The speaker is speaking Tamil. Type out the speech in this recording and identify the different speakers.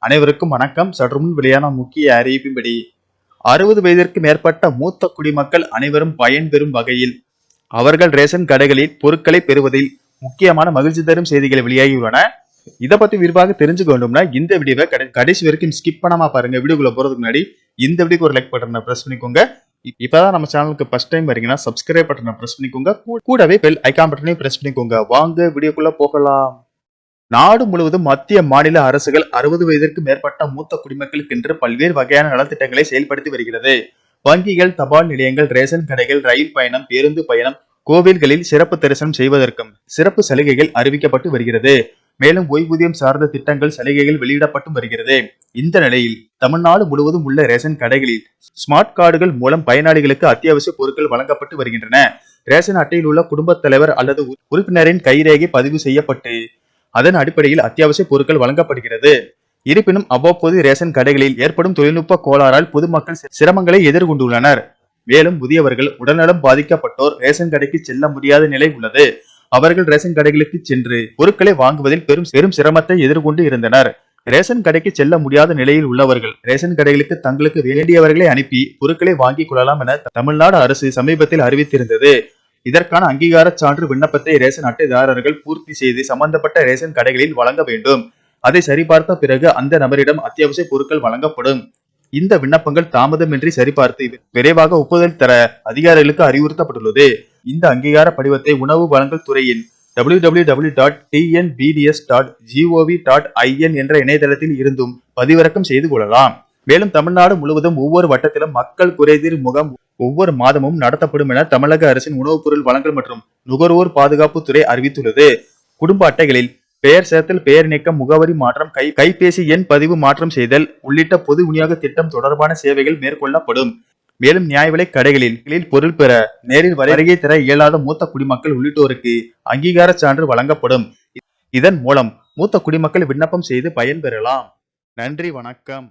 Speaker 1: அனைவருக்கும் வணக்கம். சற்று முன் வெளியான முக்கிய அறிவிப்பின்படி 60 வயதிற்கு மேற்பட்ட மூத்த குடிமக்கள் அனைவரும் பயன்பெறும் வகையில் அவர்கள் ரேஷன் கடைகளில் பொருட்களை பெறுவதில் முக்கியமான மகிழ்ச்சி தரும் செய்திகள் வெளியாகியுள்ளன. இதை பத்தி விரிவாக தெரிஞ்சுக்க வேண்டும்னா இந்த வீடியோவை கடைசி வரைக்கும் ஸ்கிப் பண்ணாம பாருங்க. வீடியோக்குள்ள போறதுக்கு முன்னாடி இந்த வீடியோக்கு ஒரு லைக் பட்டனை பிரஸ் பண்ணிக்கோங்க. இப்பதான் நம்ம சேனலுக்கு ஃபர்ஸ்ட் டைம் வரீங்கன்னா சப்ஸ்கிரைப் பட்டனை பிரஸ் பண்ணிக்கோங்க. கூடவே பெல் ஐகான் பட்டனையும் பிரஸ் பண்ணிக்கோங்க. வாங்க வீடியோக்குள்ள போகலாம். நாடு முழுவதும் மத்திய மாநில அரசுகள் 60 வயதிற்கு மேற்பட்ட மூத்த குடிமக்களுக்கு என்று பல்வேறு வகையான நலத்திட்டங்களை செயல்படுத்தி வருகிறது. வங்கிகள், தபால் நிலையங்கள், ரேஷன் கடைகள், ரயில் பயணம், பேருந்து பயணம், கோவில்களில் சிறப்பு தரிசனம் செய்வதற்கும் சிறப்பு சலுகைகள் அறிவிக்கப்பட்டு வருகிறது. மேலும் ஓய்வூதியம் சார்ந்த திட்டங்கள், சலுகைகள் வெளியிடப்பட்டும் வருகிறது. இந்த நிலையில் தமிழ்நாடு முழுவதும் உள்ள ரேஷன் கடைகளில் ஸ்மார்ட் கார்டுகள் மூலம் பயனாளிகளுக்கு அத்தியாவசிய பொருட்கள் வழங்கப்பட்டு வருகின்றன. ரேஷன் அட்டையில் உள்ள குடும்பத் தலைவர் அல்லது உறுப்பினரின் கைரேகை பதிவு செய்யப்பட்டு அதன் அடிப்படையில் அத்தியாவசிய பொருட்கள் வழங்கப்படுகிறது. இருப்பினும் அவ்வப்போது ரேஷன் கடைகளில் ஏற்படும் தொழில்நுட்ப கோளாறால் பொதுமக்கள் சிரமங்களை எதிர்கொண்டுள்ளனர். மேலும் முதியவர்கள், உடல்நலம் பாதிக்கப்பட்டோர் ரேஷன் கடைக்கு செல்ல முடியாத நிலை உள்ளது. அவர்கள் ரேஷன் கடைகளுக்கு சென்று பொருட்களை வாங்குவதில் பெரும் சிரமத்தை எதிர்கொண்டு இருந்தனர். ரேஷன் கடைக்கு செல்ல முடியாத நிலையில் உள்ளவர்கள் ரேஷன் கடைகளுக்கு தங்களுக்கு வேண்டியவர்களை அனுப்பி பொருட்களை வாங்கிக் கொள்ளலாம் என தமிழ்நாடு அரசு சமீபத்தில் அறிவித்திருந்தது. இதற்கான அங்கீகார சான்று விண்ணப்பத்தை ரேஷன் அட்டைதாரர்கள் பூர்த்தி செய்து சம்பந்தப்பட்ட ரேஷன் கடைகளில் வழங்க வேண்டும். அதை சரிபார்த்த பிறகு அந்த நபரிடம் அத்தியாவசிய பொருட்கள் வழங்கப்படும். இந்த விண்ணப்பங்கள் தாமதமின்றி சரிபார்த்து விரைவாக ஒப்புதல் தர அதிகாரிகளுக்கு அறிவுறுத்தப்பட்டுள்ளது. இந்த அங்கீகார படிவத்தை உணவு வழங்கல் துறையின் www.tnbds.gov.in என்ற இணையதளத்தில் இருந்தும் பதிவிறக்கம் செய்து கொள்ளலாம். மேலும் தமிழ்நாடு முழுவதும் ஒவ்வொரு வட்டத்திலும் மக்கள் குறைதீர் முகாம் ஒவ்வொரு மாதமும் நடத்தப்படும் என தமிழக அரசின் உணவுப் பொருள் வழங்கல் மற்றும் நுகர்வோர் பாதுகாப்பு துறை அறிவித்துள்ளது. குடும்ப அட்டைகளில் பெயர் சேர்த்தல், பெயர் நீக்கம், முகவரி மாற்றம், கைபேசி எண் பதிவு மாற்றம் செய்தல் உள்ளிட்ட பொது விநியோக திட்டம் தொடர்பான சேவைகள் மேற்கொள்ளப்படும். மேலும் நியாய விலை கடைகளில் பொருள் பெற நேரில் வருகை தர இயலாத மூத்த குடிமக்கள் உள்ளிட்டோருக்கு அங்கீகார சான்று வழங்கப்படும். இதன் மூலம் மூத்த குடிமக்கள் விண்ணப்பம் செய்து பயன்பெறலாம். நன்றி, வணக்கம்.